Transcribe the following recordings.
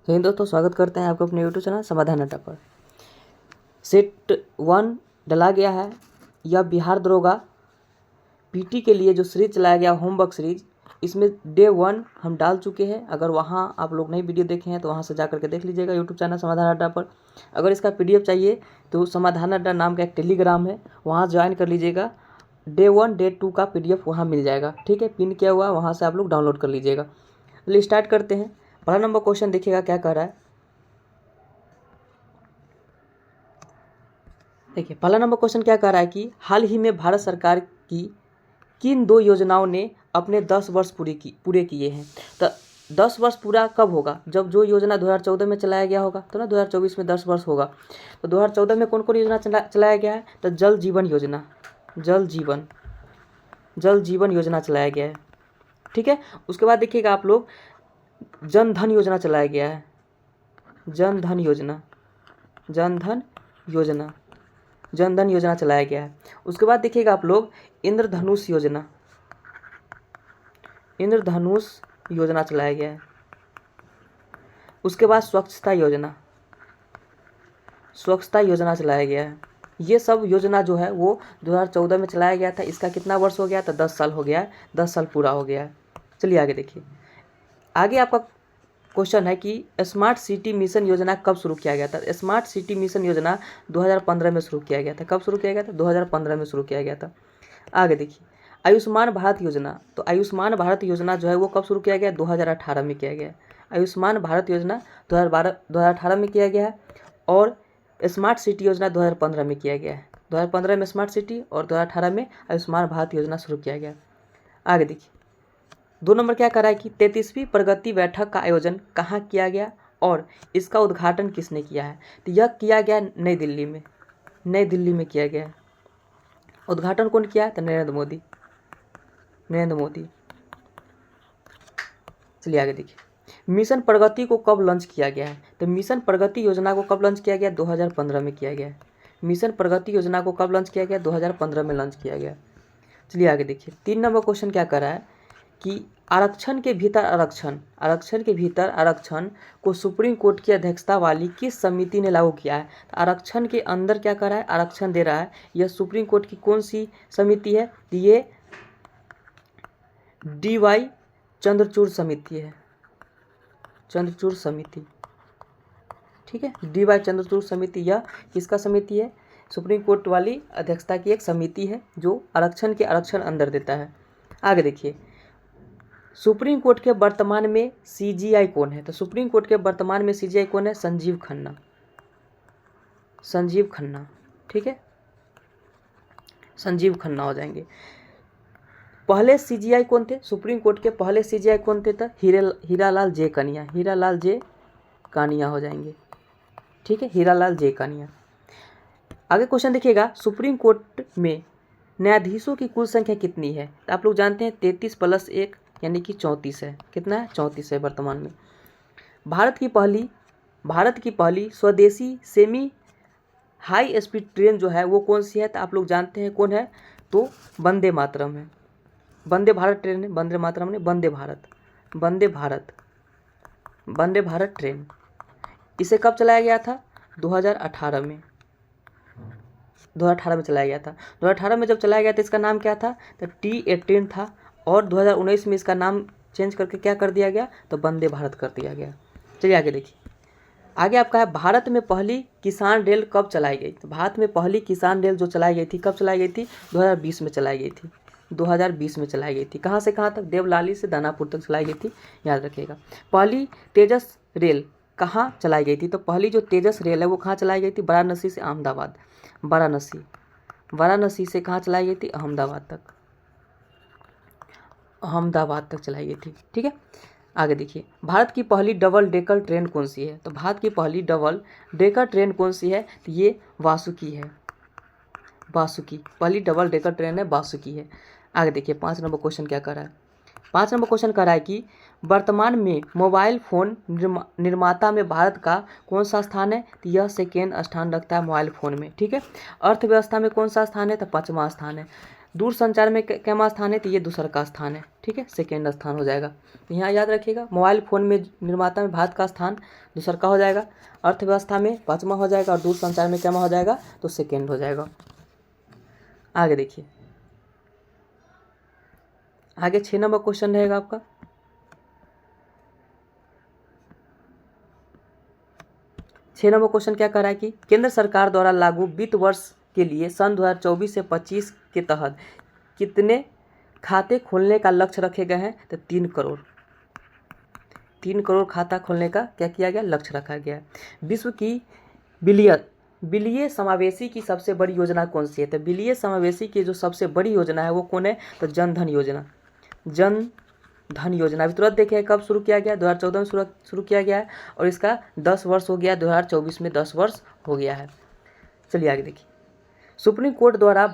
तो हिंद दोस्तों, स्वागत करते हैं आपको अपने यूट्यूब चैनल समाधान अड्डा पर। सेट 1 डला गया है। यह बिहार दरोगा पीटी के लिए जो सीरीज चलाया गया होमवर्क सीरीज, इसमें डे 1 हम डाल चुके हैं। अगर वहां आप लोग नई वीडियो देखे हैं तो वहां से जा करके देख लीजिएगा यूट्यूब चैनल समाधान अड्डा पर। अगर इसका पीडीएफ चाहिए तो समाधान अड्डा नाम का एक टेलीग्राम है, वहाँ ज्वाइन कर लीजिएगा। डे 1 डे 2 का पीडीएफ वहाँ मिल जाएगा, ठीक है, पिन किया हुआ, वहाँ से आप लोग डाउनलोड कर लीजिएगा। चलिए स्टार्ट करते हैं। पहला नंबर क्वेश्चन देखिएगा क्या कह रहा है। देखिए पहला नंबर क्वेश्चन क्या कह रहा है कि हाल ही में भारत सरकार की किन 2 योजनाओं ने अपने 10 वर्ष पूरे किए हैं। तो 10 वर्ष पूरा कब होगा? जब जो योजना 2014 में चलाया गया होगा, तो ना 2024 में 10 वर्ष होगा। तो 2014 में कौन कौन योजना चलाया गया है? तो जल जीवन योजना, जल जीवन योजना चलाया गया है, ठीक है। उसके बाद देखिएगा आप लोग, जन धन योजना चलाया गया है, जन धन योजना चलाया गया है। उसके बाद देखिएगा आप लोग, इंद्रधनुष योजना चलाया गया है। उसके बाद स्वच्छता योजना चलाया गया है। ये सब योजना जो है वो 2014 में चलाया गया था। इसका कितना वर्ष हो गया? तो 10 साल हो गया है, 10 साल पूरा हो गया है। चलिए आगे देखिए। आगे आपका क्वेश्चन है कि स्मार्ट सिटी मिशन योजना कब शुरू किया गया था? स्मार्ट सिटी मिशन योजना 2015 में शुरू किया गया था। कब शुरू किया गया था? 2015 में शुरू किया गया था। आगे देखिए, आयुष्मान भारत योजना। तो आयुष्मान भारत योजना जो है वो कब शुरू किया गया? 2018 में किया गया है। आयुष्मान भारत योजना 2018 में किया गया है। और स्मार्ट सिटी योजना 2015 में किया गया है। 2015 में स्मार्ट सिटी और 2018 में आयुष्मान भारत योजना शुरू किया गया। आगे देखिए 2 नंबर क्या कर रहा है कि 33वीं प्रगति बैठक का आयोजन कहाँ किया गया और इसका उद्घाटन किसने किया है? तो यह किया गया नई दिल्ली में किया गया है। उद्घाटन कौन किया है? तो नरेंद्र मोदी। चलिए आगे देखिए, मिशन प्रगति को कब लॉन्च किया गया है? तो मिशन प्रगति योजना को कब लॉन्च किया गया? 2015 में किया गया है। मिशन प्रगति योजना को कब लॉन्च किया गया? 2015 में लॉन्च किया गया। चलिए आगे देखिए, 3 नंबर क्वेश्चन क्या कर रहा है कि आरक्षण के भीतर आरक्षण को सुप्रीम कोर्ट की अध्यक्षता वाली किस समिति ने लागू किया है? तो आरक्षण के अंदर क्या कर रहा है? आरक्षण दे रहा है। यह सुप्रीम कोर्ट की कौन सी समिति है? ये डी.वाई. चंद्रचूड़ समिति, ठीक है। डी.वाई. चंद्रचूड़ समिति, यह किसका समिति है? सुप्रीम कोर्ट वाली अध्यक्षता की एक समिति है जो आरक्षण अंदर देता है। आगे देखिए, सुप्रीम कोर्ट के वर्तमान में सीजीआई कौन है? तो सुप्रीम कोर्ट के वर्तमान में सीजीआई कौन है? संजीव खन्ना, ठीक है, संजीव खन्ना हो जाएंगे। पहले सीजीआई कौन थे? सुप्रीम कोर्ट के पहले सीजीआई कौन थे? तो हीरालाल जे कानिया हो जाएंगे, ठीक है, हीरालाल जे कानिया। आगे क्वेश्चन देखिएगा, सुप्रीम कोर्ट में न्यायाधीशों की कुल संख्या कितनी है? तो आप लोग जानते हैं 33 + 1 यानी कि 34 है। कितना है? 34 है वर्तमान में। भारत की पहली स्वदेशी सेमी हाई स्पीड ट्रेन जो है वो कौन सी है? तो आप लोग जानते हैं कौन है? तो वंदे मातरम है। वंदे भारत ट्रेन है, वंदे मातरम ने वंदे भारत ट्रेन। इसे कब चलाया गया था? 2018 में चलाया गया था। 2018 में जब चलाया गया था इसका नाम क्या था? तो T18 था। और 2019 में इसका नाम चेंज करके क्या कर दिया गया? तो वंदे भारत कर दिया गया। चलिए आगे देखिए, आगे आपका है, भारत में पहली किसान रेल कब चलाई गई? तो भारत में पहली किसान रेल जो चलाई गई थी, कब चलाई गई थी? 2020 में चलाई गई थी। 2020 में चलाई गई थी। कहाँ से कहाँ तक? देवलाली से दानापुर तक चलाई गई थी, याद रखिएगा। पहली तेजस रेल कहाँ चलाई गई थी? तो पहली जो तेजस रेल है वो कहाँ चलाई गई थी? वाराणसी से अहमदाबाद। वाराणसी से कहाँ चलाई गई थी? अहमदाबाद तक चलाई गई थी, ठीक है। आगे देखिए, भारत की पहली डबल डेकर ट्रेन कौन सी है? तो भारत की पहली डबल डेकर ट्रेन कौन सी है? तो ये वासुकी है। पहली डबल डेकर ट्रेन है, वासुकी है। आगे देखिए, 5 नंबर क्वेश्चन क्या कर रहा है? 5 नंबर क्वेश्चन कर रहा है कि वर्तमान में मोबाइल फ़ोन निर्माता में भारत का कौन सा स्थान है? तो यह 2nd स्थान रखता है मोबाइल फ़ोन में, ठीक है। अर्थव्यवस्था में कौन सा स्थान है? तो 5वां स्थान है। दूर संचार में कैमा स्थान है, तो ये दूसरा का स्थान है, ठीक है, सेकेंड स्थान हो जाएगा। तो यहाँ याद रखिएगा, मोबाइल फ़ोन में निर्माता में भारत का स्थान दूसरा का हो जाएगा, अर्थव्यवस्था में पाँचवा हो जाएगा, और दूर संचार में कैमा हो जाएगा, तो सेकेंड हो जाएगा। आगे देखिए, आगे 6 नंबर क्वेश्चन रहेगा आपका। छः नंबर क्वेश्चन क्या कह रहा है कि केंद्र सरकार द्वारा लागू वित्त वर्ष के लिए सन 2024 से 25 के तहत कितने खाते खोलने का लक्ष्य रखे गए हैं? तो 3 करोड़ खाता खोलने का क्या किया गया, लक्ष्य रखा गया है। विश्व की वित्तीय समावेशी की सबसे बड़ी योजना कौन सी है? तो वित्तीय समावेशी की जो सबसे बड़ी योजना है वो कौन है? तो जन धन योजना। अभी तुरंत देखें कब शुरू किया गया, 2014 में शुरू किया गया है, और इसका 10 वर्ष हो गया, 2024 में 10 वर्ष हो गया है। चलिए आगे देखिए, सुप्रीम कोर्ट द्वारा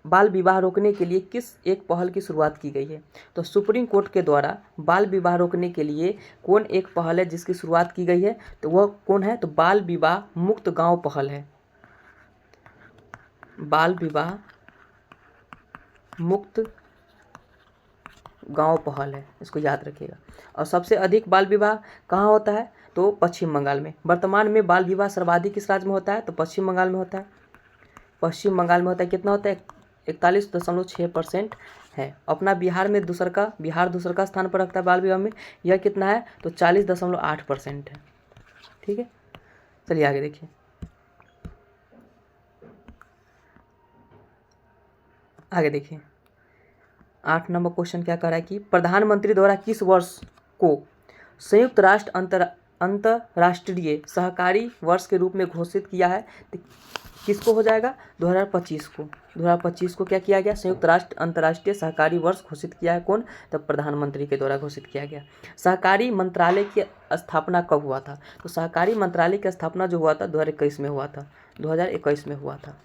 बाल विवाह रोकने के लिए किस एक पहल की शुरुआत की गई है? तो सुप्रीम कोर्ट के द्वारा बाल विवाह रोकने के लिए कौन एक पहल है जिसकी शुरुआत की गई है? तो वह कौन है? तो बाल विवाह मुक्त गांव पहल है। बाल विवाह मुक्त गांव पहल है, इसको याद रखिएगा। और सबसे अधिक बाल विवाह कहाँ होता है? तो पश्चिम बंगाल में। वर्तमान में बाल विवाह सर्वाधिक किस राज्य में होता है? तो पश्चिम बंगाल में होता है। पश्चिम बंगाल में होता है। कितना होता है? 41.6% है। अपना बिहार दूसर का स्थान पर रखता है बाल विवाह में। यह कितना है? तो 40.8% है, ठीक है। चलिए आगे देखिए, आगे देखिए 8 नंबर क्वेश्चन क्या कह रहा है कि प्रधानमंत्री द्वारा किस वर्ष को संयुक्त राष्ट्र अंतर्राष्ट्रीय सहकारी वर्ष के रूप में घोषित किया है? तो किसको हो जाएगा? 2025 को। 2025 को क्या किया गया? संयुक्त राष्ट्र अंतर्राष्ट्रीय सहकारी वर्ष घोषित किया है। कौन? तो प्रधानमंत्री के द्वारा घोषित किया गया। सहकारी मंत्रालय की स्थापना कब हुआ था? तो सहकारी मंत्रालय की स्थापना जो हुआ था 2021 में हुआ था। 2021 में हुआ था।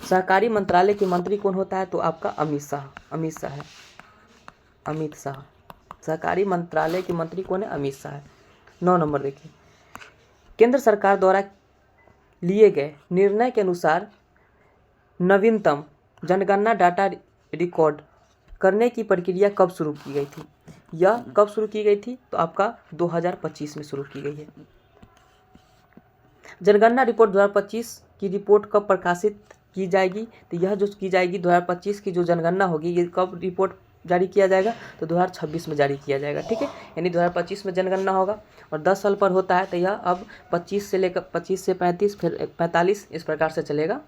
सहकारी मंत्रालय के मंत्री कौन होता है? तो आपका अमित शाह। सहकारी मंत्रालय के मंत्री कौन है? अमित शाह है। 9 नंबर देखिए, केंद्र सरकार द्वारा लिए गए निर्णय के अनुसार नवीनतम जनगणना डाटा रिकॉर्ड करने की प्रक्रिया कब शुरू की गई थी? यह कब शुरू की गई थी? तो आपका 2025 में शुरू की गई है। जनगणना रिपोर्ट 2025 की रिपोर्ट कब प्रकाशित की जाएगी? तो यह जो की जाएगी 2025 की जो जनगणना होगी, ये कब रिपोर्ट जारी किया जाएगा? तो 2026 में जारी किया जाएगा, ठीक है। यानी 2025 में जनगणना होगा और 10 साल पर होता है, तो यह अब 25 से 35 फिर 45 इस प्रकार से चलेगा।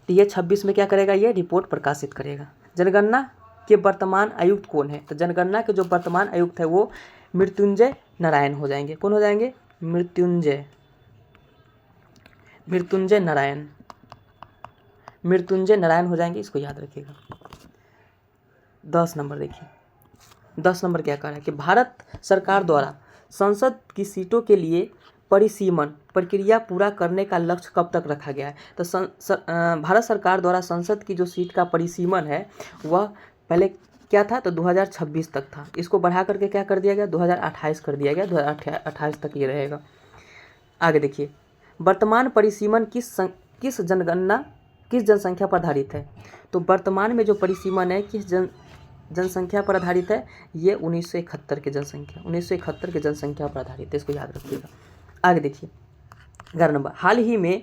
तो ये 26 में क्या करेगा? ये रिपोर्ट प्रकाशित करेगा। जनगणना के वर्तमान आयुक्त कौन है? तो जनगणना के जो वर्तमान आयुक्त है वो मृत्युंजय नारायण हो जाएंगे। कौन हो जाएंगे? मृत्युंजय नारायण हो जाएंगे, इसको याद रखिएगा। 10 नंबर देखिए, 10 नंबर क्या कह रहा है कि भारत सरकार द्वारा संसद की सीटों के लिए परिसीमन प्रक्रिया पूरा करने का लक्ष्य कब तक रखा गया है? तो भारत सरकार द्वारा संसद की जो सीट का परिसीमन है वह पहले क्या था? तो 2026 तक था। इसको बढ़ा करके क्या कर दिया गया? 2028 कर दिया गया। 2028 तक ये रहेगा। आगे देखिए, वर्तमान परिसीमन किस जनसंख्या पर आधारित है? तो वर्तमान में जो परिसीमन है किस जनसंख्या पर आधारित है? ये 1971 के जनसंख्या पर आधारित है, इसको याद रखिएगा। आगे देखिए 11 नंबर, हाल ही में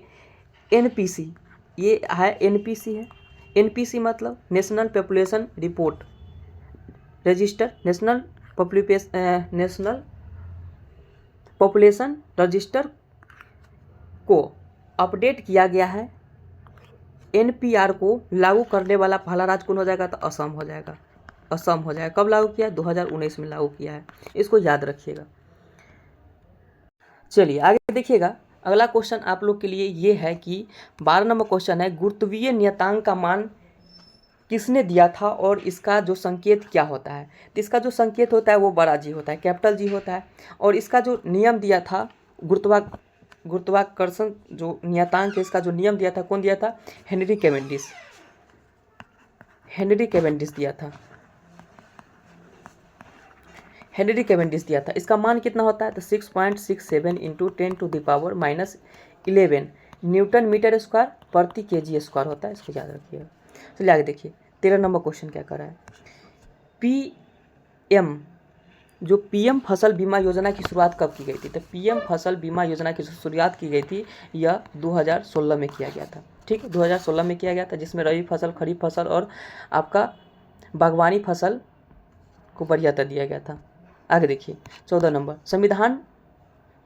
एनपीसी, ये है एनपीसी है। एनपीसी मतलब national population report register, national population register को अपडेट किया गया है। एनपीआर को लागू करने वाला पहला राज्य कौन हो जाएगा? तो असम हो जाएगा। कब लागू किया? 2019 में लागू किया है, इसको याद रखिएगा। चलिए आगे देखिएगा, अगला क्वेश्चन आप लोग के लिए ये है कि 12 नंबर क्वेश्चन है, गुरुत्वीय नियतांक का मान किसने दिया था और इसका जो संकेत क्या होता है? तो इसका जो संकेत होता है वो बड़ा जी होता है, कैपिटल जी होता है। और इसका जो नियम दिया था गुरुत्वाकर्षण जो नियतांक है, इसका जो नियम दिया था कौन दिया था? हेनरी कैवेंडिश दिया था। इसका मान कितना होता है? तो 6.67 × 10⁻⁻11 न्यूटन मीटर स्क्वायर प्रति kg स्क्वायर होता है, इसको याद रखिएगा। चलिए आगे देखिए 13 नंबर क्वेश्चन क्या कर रहा है। पीएम जो पीएम फसल बीमा योजना की शुरुआत कब की गई थी? तो पीएम फसल बीमा योजना की शुरुआत की गई थी, यह 2016 में किया गया था। ठीक है, 2016 में किया गया था, जिसमें रबी फसल, खरीफ फसल और आपका बागवानी फसल को वरीयता दिया गया था। आगे देखिए 14 नंबर, संविधान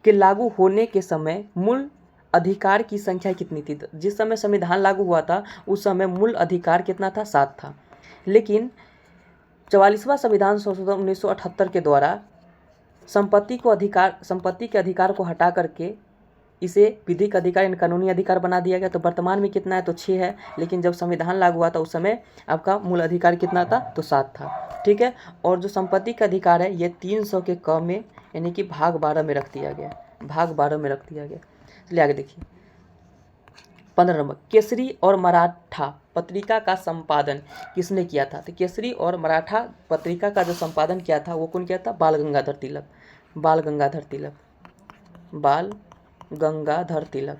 के लागू होने के समय मूल अधिकार की संख्या कितनी थी? जिस समय संविधान लागू हुआ था उस समय मूल अधिकार कितना था? 7 था। लेकिन 44वां संविधान संशोधन 1978 के द्वारा संपत्ति के अधिकार को हटा करके इसे विधिक अधिकार यानी कानूनी अधिकार बना दिया गया। तो वर्तमान में कितना है? तो 6 है। लेकिन जब संविधान लागू हुआ था उस समय आपका मूल अधिकार कितना था? तो 7 था। ठीक है, और जो संपत्ति का अधिकार है ये 300 के क में यानी कि भाग 12 में रख दिया गया, भाग 12 में रख दिया गया। चलिए आगे देखिए 15 नंबर, केसरी और मराठा पत्रिका का संपादन किसने किया था? तो केसरी और मराठा पत्रिका का जो संपादन किया था वो कौन किया था? बाल गंगाधर तिलक, बाल गंगाधर तिलक, बाल गंगाधर तिलक।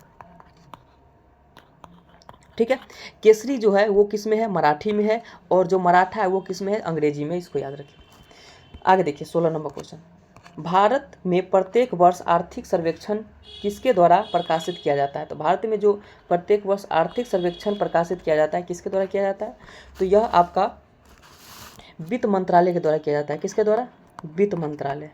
ठीक है, केसरी जो है वो किस में है? मराठी में है, और जो मराठा है वो किस में है? अंग्रेजी में। इसको याद रखिए। आगे देखिए 16 नंबर क्वेश्चन, भारत में प्रत्येक वर्ष आर्थिक सर्वेक्षण किसके द्वारा प्रकाशित किया जाता है? तो भारत में जो प्रत्येक वर्ष आर्थिक सर्वेक्षण प्रकाशित किया जाता है किसके द्वारा किया जाता है? तो यह आपका वित्त मंत्रालय के द्वारा किया जाता है। किसके द्वारा? वित्त मंत्रालय,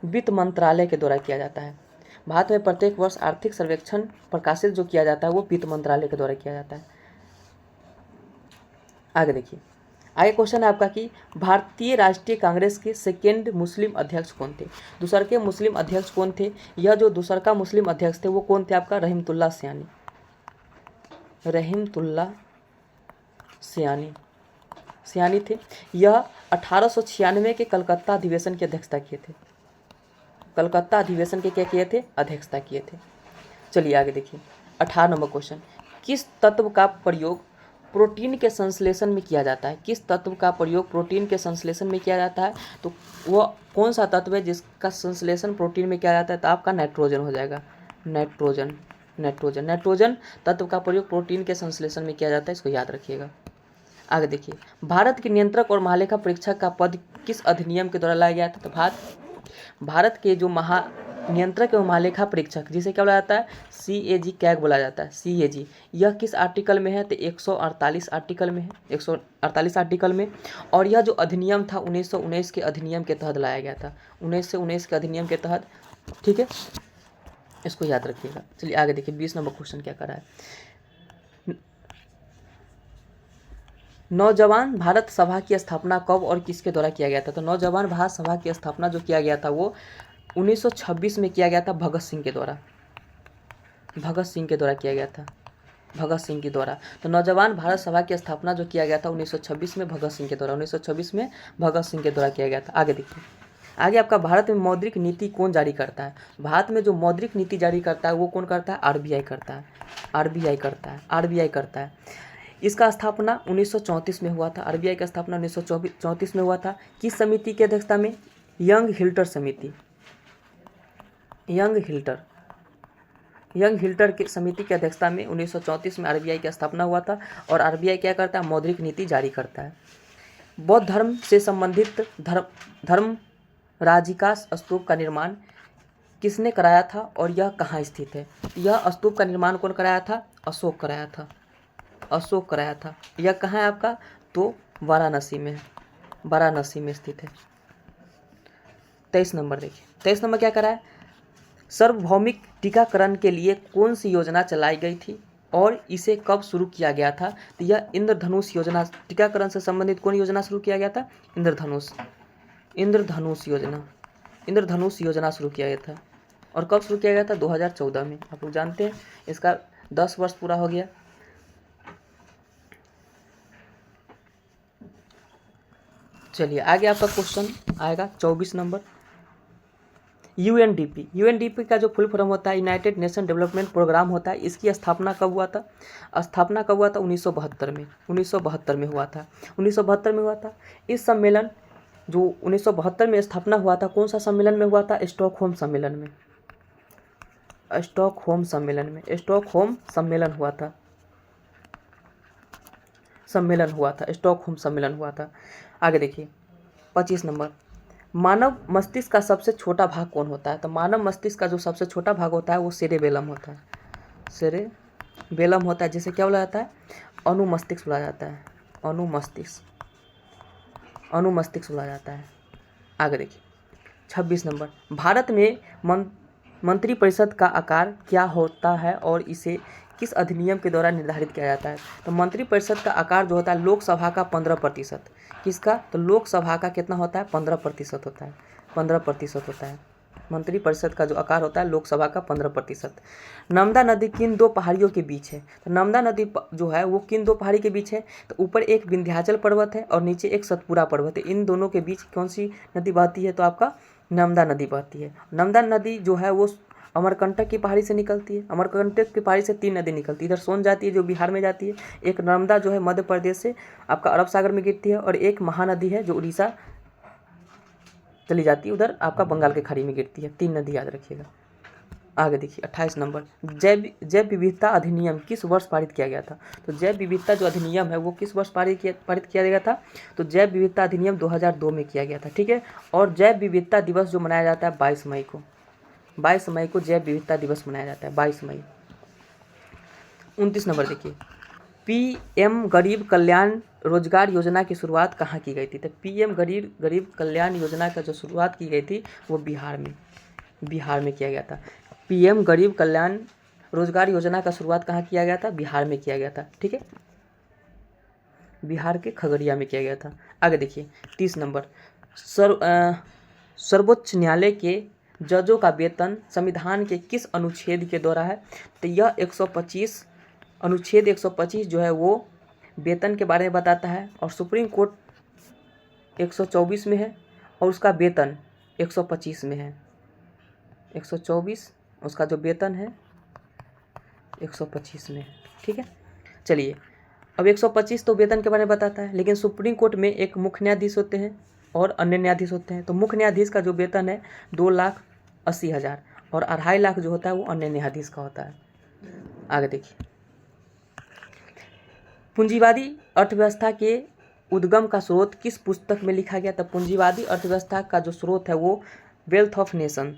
वित्त मंत्रालय के द्वारा किया जाता है। भारत में प्रत्येक वर्ष आर्थिक सर्वेक्षण प्रकाशित जो किया जाता है वो वित्त मंत्रालय के द्वारा किया जाता है। आगे देखिए, आगे क्वेश्चन है आपका कि भारतीय राष्ट्रीय कांग्रेस के सेकेंड मुस्लिम अध्यक्ष कौन थे? दूसर के मुस्लिम अध्यक्ष कौन थे? यह जो दूसर का मुस्लिम अध्यक्ष थे वो कौन थे? आपका रहमतुल्लाह सयानी, रहमतुल्लाह सयानी थे। यह 1896 के कलकत्ता अधिवेशन की अध्यक्षता किए थे। कलकत्ता अधिवेशन के क्या किए थे? अध्यक्षता किए थे। चलिए आगे देखिए 18 नंबर क्वेश्चन, किस तत्व का प्रयोग प्रोटीन के संश्लेषण में किया जाता है? किस तत्व का प्रयोग प्रोटीन के संश्लेषण में किया जाता है? तो वो कौन सा तत्व है जिसका संश्लेषण प्रोटीन में किया जाता है? तो आपका नाइट्रोजन हो जाएगा, नाइट्रोजन। नाइट्रोजन तत्व का प्रयोग प्रोटीन के संश्लेषण में किया जाता है, इसको याद रखिएगा। आगे देखिए, भारत के नियंत्रक और महालेखा परीक्षक का पद किस अधिनियम के द्वारा लाया गया था? तो भारत के जो नियंत्रक एवं महालेखा परीक्षक जिसे क्या बोला जाता है? CAG कैग बोला जाता है, CAG। यह किस आर्टिकल में है? तो 148 आर्टिकल में है, 148 आर्टिकल में। और यह जो अधिनियम था 1919 के अधिनियम के तहत लाया गया था, 1919 के अधिनियम के तहत। ठीक है, इसको याद रखिएगा। चलिए आगे देखिए 20 नंबर क्वेश्चन क्या कर रहा है। नौजवान भारत सभा की स्थापना कब और किसके द्वारा किया गया था? तो नौजवान भारत सभा की स्थापना जो किया गया था वो 1926 में किया गया था, भगत सिंह के द्वारा, भगत सिंह के द्वारा किया गया था, भगत सिंह के द्वारा। तो नौजवान भारत सभा की स्थापना जो किया गया था 1926 में भगत सिंह के द्वारा, 1926 में भगत सिंह के द्वारा किया गया था। आगे देखिए, आगे आपका भारत में मौद्रिक नीति कौन जारी करता है? भारत में जो मौद्रिक नीति जारी करता है वो कौन करता है? RBI करता है, RBI करता है, RBI करता है। इसका स्थापना 1934 में हुआ था, RBI का स्थापना 1934 में हुआ था। किस समिति की अध्यक्षता में? यंग हिल्टर समिति, यंग हिल्टर की समिति की अध्यक्षता में 1934 में RBI की स्थापना हुआ था। और RBI क्या करता है? मौद्रिक नीति जारी करता है। बौद्ध धर्म से संबंधित धर्म राजिका स्तूप का निर्माण किसने कराया था और यह कहाँ स्थित है? यह स्तूप का निर्माण कौन कराया था? अशोक कराया था, अशोक कराया था। यह कहाँ है आपका? तो वाराणसी में है, वाराणसी में स्थित है। 23 नंबर देखिए, 23 नंबर क्या करा है? सार्वभौमिक टीकाकरण के लिए कौन सी योजना चलाई गई थी और इसे कब शुरू किया गया था? तो यह इंद्रधनुष योजना, टीकाकरण से संबंधित कौन योजना शुरू किया गया था? इंद्रधनुष योजना शुरू किया गया था। और कब शुरू किया गया था? 2014 में। आप लोग जानते हैं इसका 10 वर्ष पूरा हो गया। चलिए आगे आपका क्वेश्चन आएगा 24 नंबर, यूएनडीपी का जो फुल फॉर्म होता है यूनाइटेड नेशन डेवलपमेंट प्रोग्राम होता है। इसकी स्थापना कब हुआ था? स्थापना कब हुआ था? 1972 में, 1972 में हुआ था, 1972 में हुआ था। इस सम्मेलन जो 1972 में स्थापना हुआ था, कौन सा सम्मेलन में हुआ था? स्टॉकहोम सम्मेलन में, स्टॉकहोम सम्मेलन में, स्टॉकहोम सम्मेलन हुआ था। सम्मेलन हुआ था, स्टॉकहोम सम्मेलन हुआ था। आगे देखिए 25 नंबर, मानव मस्तिष्क का सबसे छोटा भाग कौन होता है? तो मानव मस्तिष्क का जो सबसे छोटा भाग होता है वो सेरेबेलम होता है, सेरेबेलम होता है, जिसे क्या बोला जाता है? अनुमस्तिष्क बोला जाता है, अनुमस्तिष्क बोला जाता है। आगे देखिए 26 नंबर, भारत में मंत्रिपरिषद का आकार क्या होता है और इसे किस अधिनियम के द्वारा निर्धारित किया जाता है? तो मंत्रिपरिषद का आकार जो होता है लोकसभा का 15%, किसका? तो लोकसभा का कितना होता है? 15% होता है, 15% होता है मंत्रिपरिषद का जो आकार होता है लोकसभा का 15%। नर्मदा नदी किन दो पहाड़ियों के बीच है? तो नर्मदा नदी जो है वो किन दो पहाड़ी के बीच है? तो ऊपर एक विंध्याचल पर्वत है और नीचे एक सतपुरा पर्वत है। इन दोनों के बीच कौन सी नदी बहती है? तो आपका नर्मदा नदी बहती है। नर्मदा नदी जो है वो अमरकंटक की पहाड़ी से निकलती है। अमरकंटक की पहाड़ी से 3 नदी निकलती है, इधर सोन जाती है जो बिहार में जाती है, एक नर्मदा जो है मध्य प्रदेश से आपका अरब सागर में गिरती है, और एक महानदी है जो उड़ीसा चली जाती है, उधर आपका बंगाल के खाड़ी में गिरती है। 3 नदी याद रखिएगा। आगे देखिए 28 नंबर, जैव विविधता अधिनियम किस वर्ष पारित किया गया था? तो जैव विविधता जो अधिनियम है वो किस वर्ष पारित किया गया था? तो जैव विविधता अधिनियम 2002 में किया गया था, ठीक है। और जैव विविधता दिवस जो मनाया जाता है 22 मई को, 22 मई को जैव विविधता दिवस मनाया जाता है, 22 मई। 29 नंबर देखिए, पीएम गरीब कल्याण रोजगार योजना की शुरुआत कहाँ की गई थी? तो पीएम गरीब कल्याण योजना का जो शुरुआत की गई थी वो बिहार में किया गया था। पीएम गरीब कल्याण रोजगार योजना का शुरुआत कहाँ किया गया था? बिहार में किया गया था, ठीक है, बिहार के खगड़िया में किया गया था। आगे देखिए 30 नंबर, सर्वोच्च न्यायालय के जजों का वेतन संविधान के किस अनुच्छेद के द्वारा है? तो यह 125 अनुच्छेद 125 जो है वो वेतन के बारे में बताता है, और सुप्रीम कोर्ट 124 में है और उसका वेतन 125 में है। 124 उसका जो वेतन है 125 में है, ठीक है। चलिए अब 125 तो वेतन के बारे में बताता है, लेकिन सुप्रीम कोर्ट में एक मुख्य न्यायाधीश होते हैं और अन्य न्यायाधीश होते हैं। तो मुख्य न्यायाधीश का जो वेतन है 2,80,000 और 2.5 लाख जो होता है वो अन्य न्यायाधीश का होता है। आगे देखिए, पूंजीवादी अर्थव्यवस्था के उद्गम का स्रोत किस पुस्तक में लिखा गया? तो पूंजीवादी अर्थव्यवस्था का जो स्रोत है वो wealth of nation,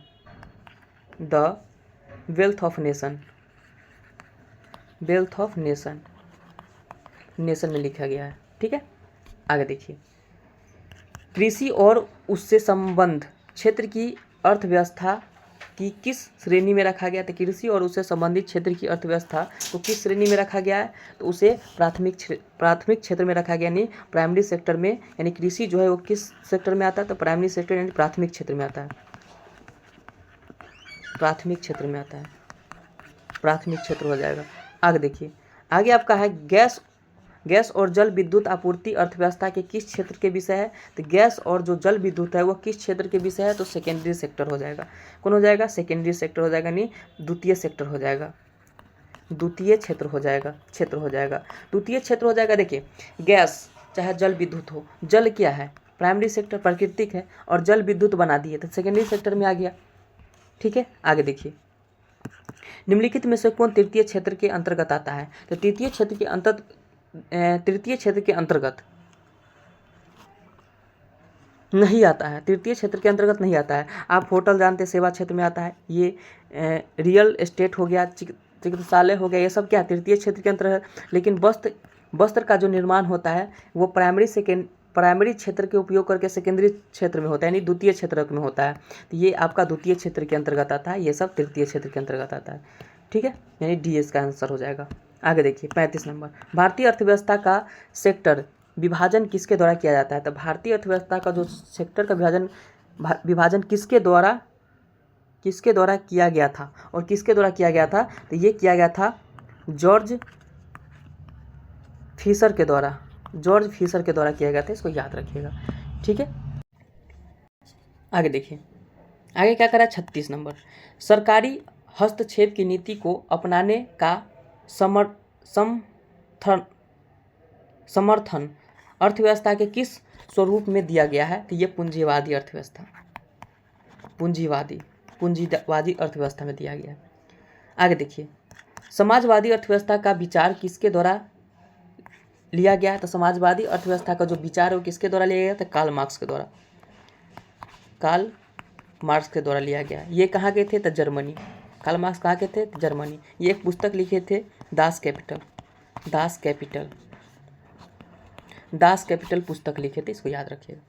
the wealth of nation में लिखा गया है, ठीक है। आगे देखिए, कृषि और उससे संबंध क्षेत्र की अर्थव्यवस्था की किस श्रेणी में रखा गया? तो कृषि और उससे संबंधित क्षेत्र की अर्थव्यवस्था को किस श्रेणी में रखा गया है? तो उसे प्राथमिक क्षेत्र में रखा गया, यानी प्राइमरी सेक्टर में। यानी कृषि जो है वो किस सेक्टर में आता है? तो प्राइमरी सेक्टर यानी प्राथमिक क्षेत्र में आता है, प्राथमिक क्षेत्र में आता है, प्राथमिक क्षेत्र हो जाएगा। आगे देखिए, आगे आपका है गैस और जल विद्युत आपूर्ति अर्थव्यवस्था के किस क्षेत्र के विषय है? तो गैस और जो जल विद्युत है वो किस क्षेत्र के विषय है? तो सेकेंडरी सेक्टर हो जाएगा। कौन हो जाएगा? सेकेंडरी सेक्टर हो जाएगा, नहीं द्वितीय सेक्टर हो जाएगा, द्वितीय क्षेत्र हो जाएगा, द्वितीय क्षेत्र हो जाएगा। देखिए गैस चाहे जल विद्युत हो, जल क्या है? प्राइमरी सेक्टर प्राकृतिक है, और जल विद्युत बना दिए तो सेकेंडरी सेक्टर में आ गया, ठीक है। आगे देखिए, निम्नलिखित में से कौन तृतीय क्षेत्र के अंतर्गत आता है? तो तृतीय क्षेत्र के अंतर्गत नहीं आता है, तृतीय क्षेत्र के अंतर्गत नहीं आता है। आप होटल जानते हैं, सेवा क्षेत्र में आता है, ये रियल एस्टेट हो गया, चिकित्सालय हो गया, ये सब क्या है? तृतीय क्षेत्र के अंतर्गत। लेकिन वस्त्र का जो निर्माण होता है वो प्राइमरी क्षेत्र के उपयोग करके सेकेंडरी क्षेत्र में होता है, यानी द्वितीय क्षेत्र में होता है। तो ये आपका द्वितीय क्षेत्र के अंतर्गत आता है, ये सब तृतीय क्षेत्र के अंतर्गत आता है, ठीक है, यानी डी इसका आंसर हो जाएगा। आगे देखिए 35 नंबर, भारतीय अर्थव्यवस्था का सेक्टर विभाजन किसके द्वारा किया जाता है? तो भारतीय अर्थव्यवस्था का जो सेक्टर का विभाजन किसके द्वारा किया गया था, और किसके द्वारा किया गया था? तो ये किया गया था जॉर्ज फिशर के द्वारा किया गया था, इसको याद रखिएगा, ठीक है। आगे देखिए, आगे क्या करा? 36 नंबर, सरकारी हस्तक्षेप की नीति को अपनाने का समर्थन अर्थव्यवस्था के किस स्वरूप में दिया गया है? तो ये पूंजीवादी अर्थव्यवस्था में दिया गया है। आगे देखिए, समाजवादी अर्थव्यवस्था का विचार किसके द्वारा लिया गया है? तो समाजवादी अर्थव्यवस्था का जो विचार है वो किसके द्वारा लिया गया था? कार्ल मार्क्स के द्वारा, कार्ल मार्क्स के द्वारा लिया गया। ये कहाँ के थे? तो जर्मनी। कार्ल मार्क्स कहाँ के थे? तो जर्मनी। ये एक पुस्तक लिखे थे, Das Kapital, Das Kapital, Das Kapital पुस्तक लिखे थे, इसको याद रखिएगा।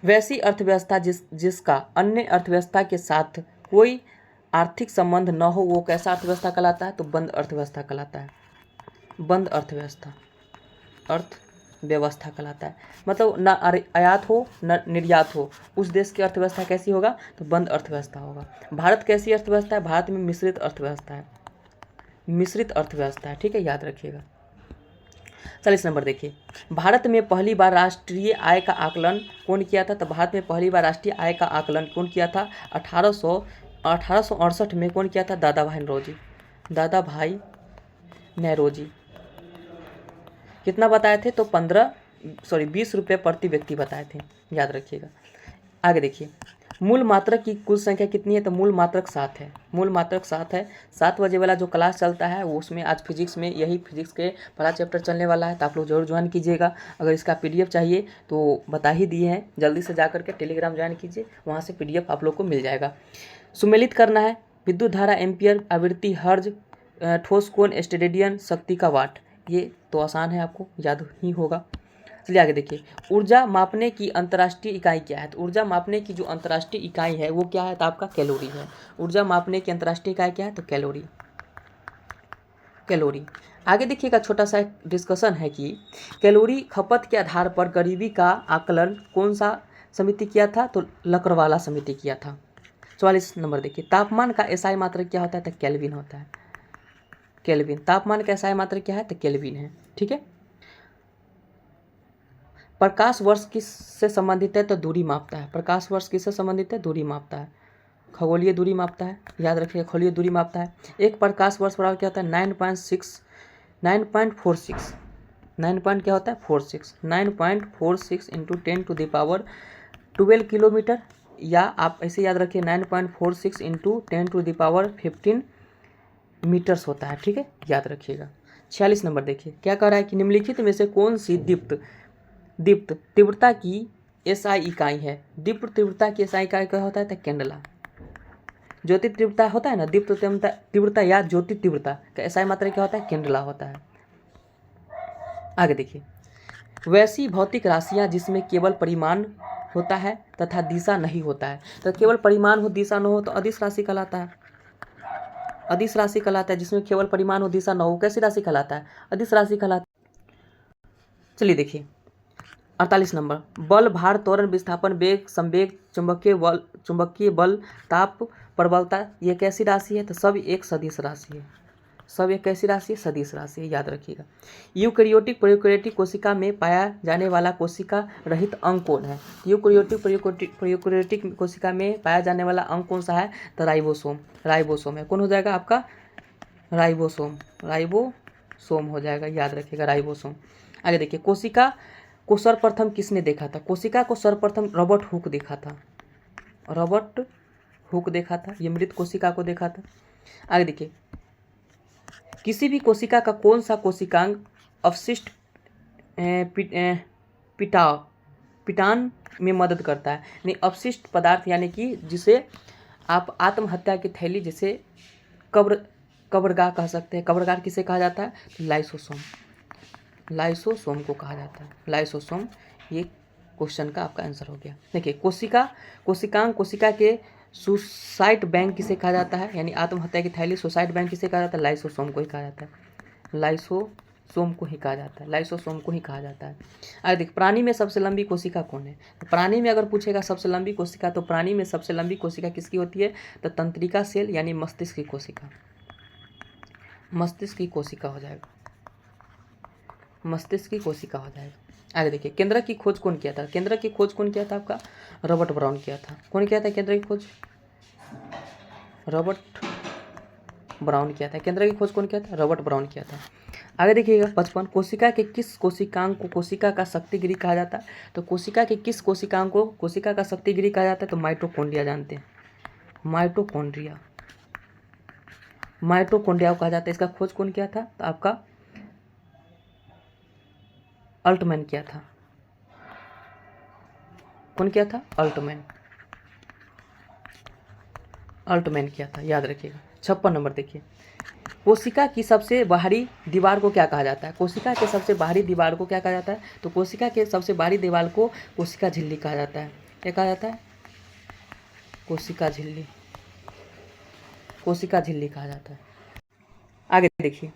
वैसी अर्थव्यवस्था जिसका अन्य अर्थव्यवस्था के साथ कोई आर्थिक संबंध न हो वो कैसा अर्थव्यवस्था कहलाता है? तो बंद अर्थव्यवस्था कहलाता है। बंद अर्थव्यवस्था, अर्थव्यवस्था कहलाता है। मतलब न आयात हो न निर्यात हो, उस देश की अर्थव्यवस्था कैसी होगा? तो बंद अर्थव्यवस्था होगा। भारत कैसी अर्थव्यवस्था है? भारत में मिश्रित अर्थव्यवस्था है, मिश्रित अर्थव्यवस्था है, ठीक है, याद रखिएगा। 40 नंबर देखिए, भारत में पहली बार राष्ट्रीय आय का आकलन कौन किया था? तो भारत में पहली बार राष्ट्रीय आय का आकलन कौन किया था? 1868 में कौन किया था? दादा भाई नौरोजी, दादा भाई नेरोजी। कितना बताए थे? तो 20 रुपये प्रति व्यक्ति बताए थे, याद रखिएगा। आगे देखिए, मूल मात्रक की कुल संख्या कितनी है? तो मूल मात्रक 7 है, मूल मात्रक 7 है। 7 बजे वाला जो क्लास चलता है वो उसमें आज फिजिक्स में यही फिजिक्स के पहला चैप्टर चलने वाला है, तो आप लोग जरूर ज्वाइन कीजिएगा। अगर इसका PDF चाहिए तो बता ही दिए हैं, जल्दी से जा करके टेलीग्राम ज्वाइन कीजिए, वहाँ से PDF आप लोग को मिल जाएगा। सुमेलित करना है, विद्युत धारा एम्पियर, आवृत्ति हर्ज, ठोस कोण स्टेरेडियन, शक्ति का वाट। ये तो आसान है, आपको याद ही होगा। चलिए आगे देखिए, ऊर्जा मापने की अंतर्राष्ट्रीय इकाई क्या है? तो ऊर्जा मापने की जो अंतर्राष्ट्रीय इकाई है वो क्या है? तो आपका कैलोरी है। ऊर्जा मापने की अंतर्राष्ट्रीय इकाई क्या है? तो कैलोरी, कैलोरी। आगे देखिएगा, छोटा सा एक डिस्कशन है कि कैलोरी खपत के आधार पर गरीबी का आकलन कौन सा समिति किया था? तो लकड़वाला समिति किया था। 44 नंबर देखिए, तापमान का एसआई मात्रक क्या होता है? तो केल्विन होता है, केल्विन। तापमान का एसआई मात्रक क्या है? तो केल्विन है, ठीक है। प्रकाश वर्ष किससे संबंधित है? तो दूरी मापता है। प्रकाश वर्ष किससे संबंधित है? दूरी मापता है, खगोलीय दूरी मापता है, याद रखिए, खगोलीय दूरी मापता है। एक प्रकाश वर्ष बराबर क्या होता है? 9.46 9 पॉइंट क्या होता है? 46 9.46 इंटू 10⁻12 किलोमीटर, या आप ऐसे याद रखिए 9.46 इंटू 10⁻15 मीटर्स होता है, ठीक है, याद रखिएगा। 46 नंबर देखिए, क्या कह रहा है कि निम्नलिखित में से कौन सी दीप्त तीव्रता की एसआई इकाई है? दीप्त तीव्रता की एसआई इकाई क्या होता है? तो कैंडला। ज्योति तीव्रता होता है ना, दीप्त तीव्रता या ज्योति तीव्रता का एसआई मात्रा क्या होता है? कैंडला होता है। आगे देखिए, वैसी भौतिक राशियां जिसमें केवल परिमाण होता है तथा दिशा नहीं होता है। तो केवल परिमाण हो दिशा न हो तो अदिश राशि कहलाता है, अदिश राशि कहलाता है। जिसमें केवल परिमाण हो दिशा न हो कैसी राशि कहलाता है? अदिश राशि कहलाता है। चलिए देखिए, 48 नंबर, बल, भार, त्वरण, विस्थापन, वेग, संवेग, चुंबकीय बल, ताप, प्रबलता, ये कैसी राशि है? तो सब एक सदिश राशि है, सब एक कैसी राशि है? सदिश राशि है, याद रखिएगा। यूकैरियोटिक प्रोकैरियोटिक कोशिका में पाया जाने वाला कोशिका रहित अंग कौन है? यूकैरियोटिक प्रोकैरियोटिक कोशिका में पाया जाने वाला अंग कौन सा है? तो राइबोसोम, राइबोसोम है। कौन हो जाएगा आपका? राइबोसोम, राइबोसोम हो जाएगा, याद रखिएगा, राइबोसोम। आगे देखिए, कोशिका को सर्वप्रथम किसने देखा था? कोशिका को सर्वप्रथम रॉबर्ट हुक देखा था, रॉबर्ट हुक देखा था, ये मृत कोशिका को देखा था। आगे देखिए, किसी भी कोशिका का कौन सा कोशिकांग अवशिष्ट पिटान में मदद करता है? यानी अवशिष्ट पदार्थ, यानी कि जिसे आप आत्महत्या की थैली, जिसे कब्रगाह कह सकते हैं। कब्रगाह किसे कहा जाता है? लाइसोसोम, लाइसोसोम को कहा जाता है, लाइसोसोम। ये क्वेश्चन का आपका आंसर हो गया। देखिए, कोशिका के सुसाइड बैंक किसे कहा जाता है? यानी आत्महत्या की थैली, सुसाइड बैंक किसे कहा जाता है? लाइसोसोम को ही कहा जाता है, लाइसोसोम को ही कहा जाता है, लाइसोसोम को ही कहा जाता है। आगे देखिए, प्राणी में सबसे लंबी कोशिका कौन है? तो प्राणी में अगर पूछेगा सबसे लंबी कोशिका, तो प्राणी में सबसे लंबी कोशिका किसकी होती है? तो तंत्रिका सेल, यानी मस्तिष्क की कोशिका, मस्तिष्क की कोशिका हो जाएगा, मस्तिष्क की कोशिका हो जाएगा। आगे देखिए, केंद्र की खोज कौन किया था? केंद्र की खोज कौन किया था? आपका रॉबर्ट ब्राउन किया था। कौन किया था केंद्र की खोज? रॉबर्ट ब्राउन किया था। केंद्र की खोज कौन किया था? रॉबर्ट ब्राउन किया था। आगे देखिएगा, 55, कोशिका के किस कोशिकांग को कोशिका का शक्तिगिरी कहा जाता है? तो कोशिका के किस कोशिकांग को कोशिका का शक्तिगिरी कहा जाता है? तो माइटोकॉन्ड्रिया, जानते हैं, माइटोकॉन्ड्रिया, माइटोकॉन्ड्रिया को कहा जाता है। इसका खोज कौन किया था? तो आपका अल्टमैन किया था। कौन किया था? अल्टमैन किया था, याद रखिएगा। 56 नंबर देखिए, कोशिका की सबसे बाहरी दीवार को क्या कहा जाता है? कोशिका के सबसे बाहरी दीवार को क्या कहा जाता है? तो कोशिका के सबसे बाहरी दीवार को कोशिका झिल्ली कहा जाता है। क्या कहा जाता है? कोशिका झिल्ली कहा जाता है। आगे देखिए,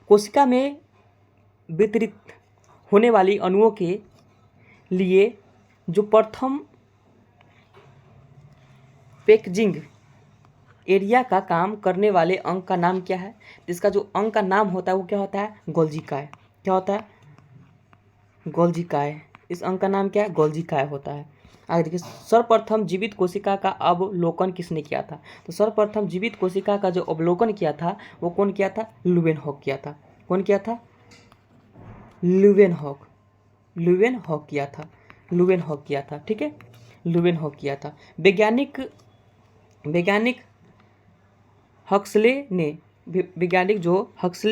कोशिका में वितरित होने वाली अणुओं के लिए जो प्रथम पैकेजिंग एरिया का काम करने वाले अंग का नाम क्या है? जिसका जो अंग का नाम होता है वो क्या होता है? गोल्जी काय। क्या होता है? गोल्जी काय। इस अंग का नाम क्या है? गोल्जी काय होता है। आगे देखिए, सर्वप्रथम जीवित कोशिका का अवलोकन किसने किया था? तो सर्वप्रथम जीवित कोशिका का जो अवलोकन किया था वो कौन किया था? लुवेनहॉक किया था। कौन किया था? लुवेनहॉक किया था। ठीक है, लुवेनहॉक किया था। वैज्ञानिक हक्सले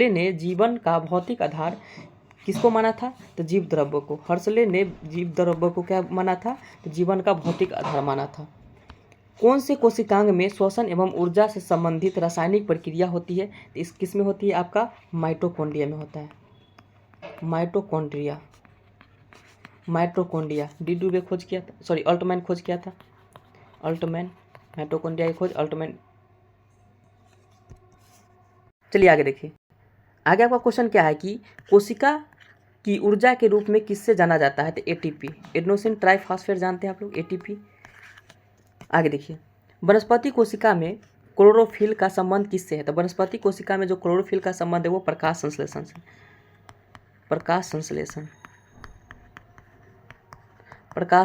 ने जीवन का भौतिक आधार किसको माना था? तो जीव द्रव्य को। हर्सले ने जीव द्रव्य को क्या माना था? तो जीवन का भौतिक आधार माना था। कौन से कोशिकांग में श्वसन एवं ऊर्जा से संबंधित रासायनिक प्रक्रिया होती है? तो इस किस में होती है? आपका माइटोकॉन्ड्रिया में होता है। माइटोकॉन्ड्रिया डीडू खोज किया था, सॉरी अल्टमैन खोज किया था। अल्टमैन माइटोकॉन्ड्रिया की खोज अल्टमैन। चलिए आगे देखिए, आगे आपका क्वेश्चन क्या है कि कोशिका की ऊर्जा के रूप में किससे जाना जाता है? तो एटीपी, एडेनोसिन ट्राइफॉस्फेट जानते हैं आप लोग, एटीपी। आगे देखिए, वनस्पति कोशिका में क्लोरोफिल का संबंध किससे है? तो वनस्पति कोशिका में जो क्लोरोफिल का संबंध है वो प्रकाश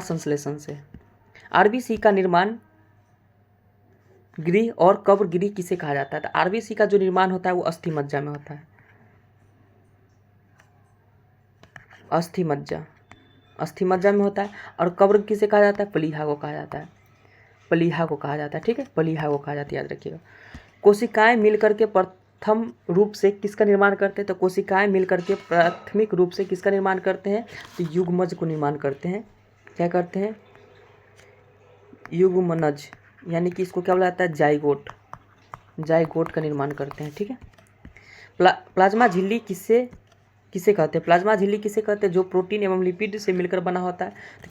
संश्लेषण से। आरबीसी का निर्माण गृह और कब्र गृह किसे कहा जाता है? तो आरबीसी का जो निर्माण होता है वो अस्थि मज्जा में होता है। अस्थि मज्जा में होता है। और कब्र किसे कहा जाता है? प्लीहा को कहा जाता है। ठीक है, प्लीहा को कहा जाता है, याद रखिएगा। कोशिकाएं मिलकर के प्रथम रूप से किसका निर्माण करते हैं? तो कोशिकाएं मिलकर के प्राथमिक रूप से किसका निर्माण करते हैं? तो युग्मज को निर्माण करते हैं। क्या करते हैं? युग्मनज, यानी कि इसको क्या बोला जाता है? जाइगोट का निर्माण करते हैं। ठीक है, प्लाज्मा झिल्ली किसे कहते हैं? प्लाज्मा झिल्ली किसे कहते हैं? जो प्रोटीन एवं लिपिड से मिलकर बना होता है। तो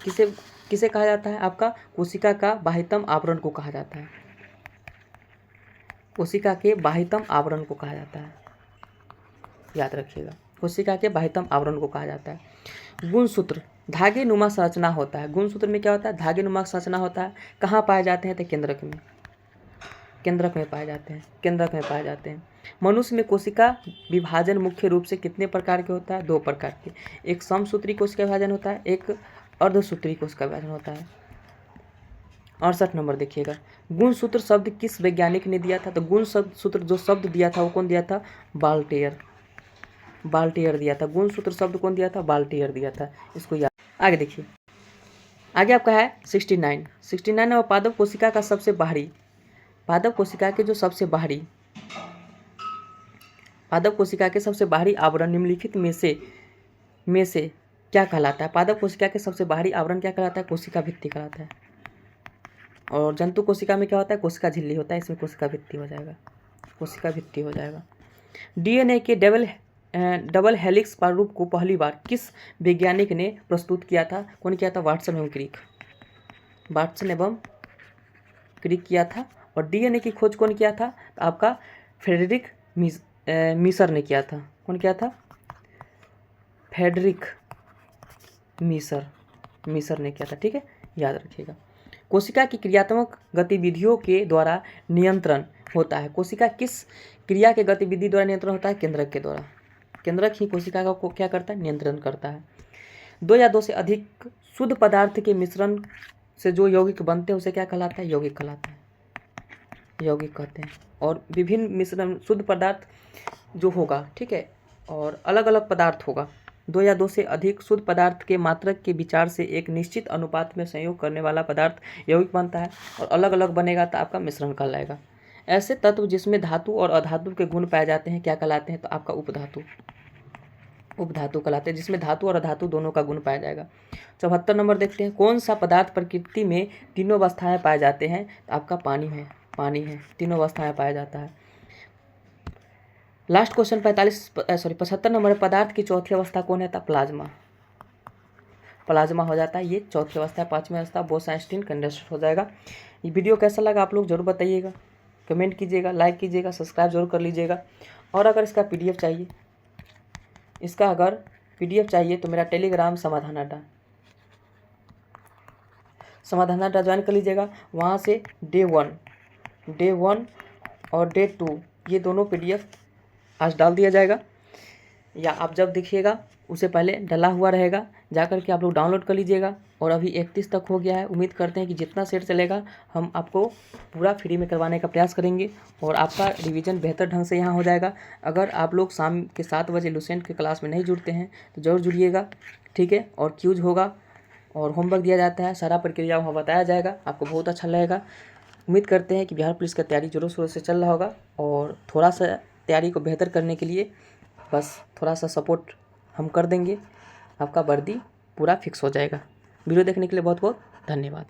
किसे कहा जाता है? आपका कोशिका का बाह्यतम आवरण को कहा जाता है। कोशिका के बाह्यतम आवरण को कहा जाता है, याद रखिएगा। कोशिका के बाह्यतम आवरण को कहा जाता है। गुणसूत्र धागे नुमा संरचना होता है। गुणसूत्र में क्या होता है? धागे नुमा संरचना होता है। कहाँ पाए जाते हैं? तो केंद्रक में पाए जाते हैं। मनुष्य में कोशिका विभाजन मुख्य रूप से कितने प्रकार के होता है? 2 प्रकार के। एक समसूत्री कोशिका विभाजन होता है, एक अर्धसूत्री कोशिका विभाजन होता है। 68 नंबर देखिएगा, गुणसूत्र शब्द किस वैज्ञानिक ने दिया था? तो गुणसूत्र जो शब्द दिया था वो कौन दिया था? बाल्टियर दिया था। गुणसूत्र शब्द कौन दिया था? बाल्टियर दिया था। इसको याद। आगे देखिए, आगे आपका है 69 नंबर, पादप कोशिका के सबसे बाहरी पादप कोशिका के सबसे बाहरी आवरण निम्नलिखित में से क्या कहलाता है? पादप कोशिका के सबसे बाहरी आवरण क्या कहलाता है? कोशिका भित्ति कहलाता है। और जंतु कोशिका में क्या होता है? कोशिका झिल्ली होता है। इसमें कोशिका भित्ति हो जाएगा। डीएनए के डबल हेलिक्स प्रारूप को पहली बार किस वैज्ञानिक ने प्रस्तुत किया था? कौन किया था? वाटसन एवं क्रिक किया था। और डीएनए की खोज कौन किया था? तो आपका फ्रेडरिक मीसर ने किया था। कौन किया था? फ्रेडरिक मीसर ने किया था। ठीक है, याद रखिएगा। कोशिका की क्रियात्मक गतिविधियों के द्वारा नियंत्रण होता है। कोशिका किस क्रिया के गतिविधि द्वारा नियंत्रण होता है? केंद्रक के द्वारा। केंद्रक ही कोशिका को क्या करता है? नियंत्रण करता है। 2 या 2 से अधिक शुद्ध पदार्थ के मिश्रण से जो यौगिक बनते हैं उसे क्या कहलाता है? यौगिक कहते हैं। और विभिन्न मिश्रण शुद्ध पदार्थ जो होगा, ठीक है, और अलग अलग पदार्थ होगा। 2 या 2 से अधिक शुद्ध पदार्थ के मात्रक के विचार से एक निश्चित अनुपात में संयोग करने वाला पदार्थ यौगिक बनता है। और अलग अलग बनेगा तो आपका मिश्रण कहलाएगा। ऐसे तत्व जिसमें धातु और अधातु के गुण पाए जाते हैं क्या कहलाते हैं? तो आपका उपधातु कहलाते हैं, जिसमें धातु और अधातु दोनों का गुण पाया जाएगा। 74 नंबर देखते हैं, कौन सा पदार्थ प्रकृति में तीनों अवस्थाएं पाए जाते हैं? तो आपका पानी है, तीनों अवस्थाएं पाया जाता है। लास्ट क्वेश्चन 75 नंबर, पदार्थ की चौथी अवस्था कौन है? था प्लाज्मा हो जाता है, ये चौथी अवस्था है। 5वीं अवस्था बोस-आइंस्टीन कंडेंसर हो जाएगा। ये वीडियो कैसा लगा आप लोग जरूर बताइएगा, कमेंट कीजिएगा, लाइक कीजिएगा, सब्सक्राइब जरूर कर लीजिएगा। और अगर इसका PDF चाहिए तो मेरा टेलीग्राम समाधान अड्डा ज्वाइन कर लीजिएगा। वहाँ से डे 1 और डे 2 ये दोनों PDF आज डाल दिया जाएगा, या आप जब देखिएगा उससे पहले डला हुआ रहेगा, जाकर के आप लोग डाउनलोड कर लीजिएगा। और अभी 31 तक हो गया है, उम्मीद करते हैं कि जितना सेट चलेगा हम आपको पूरा फ्री में करवाने का प्रयास करेंगे और आपका रिवीजन बेहतर ढंग से यहाँ हो जाएगा। अगर आप लोग शाम के 7 बजे लुसेंट के क्लास में नहीं जुड़ते हैं तो ज़रूर जुड़िएगा, ठीक है। और क्यूज होगा और होमवर्क दिया जाता है, सारा प्रक्रिया वहाँ बताया जाएगा, आपको बहुत अच्छा लगेगा। उम्मीद करते हैं कि बिहार पुलिस का तैयारी जोरों शोरों से चल रहा होगा, और थोड़ा सा तैयारी को बेहतर करने के लिए बस थोड़ा सा सपोर्ट हम कर देंगे, आपका वर्दी पूरा फिक्स हो जाएगा। वीडियो देखने के लिए बहुत बहुत धन्यवाद।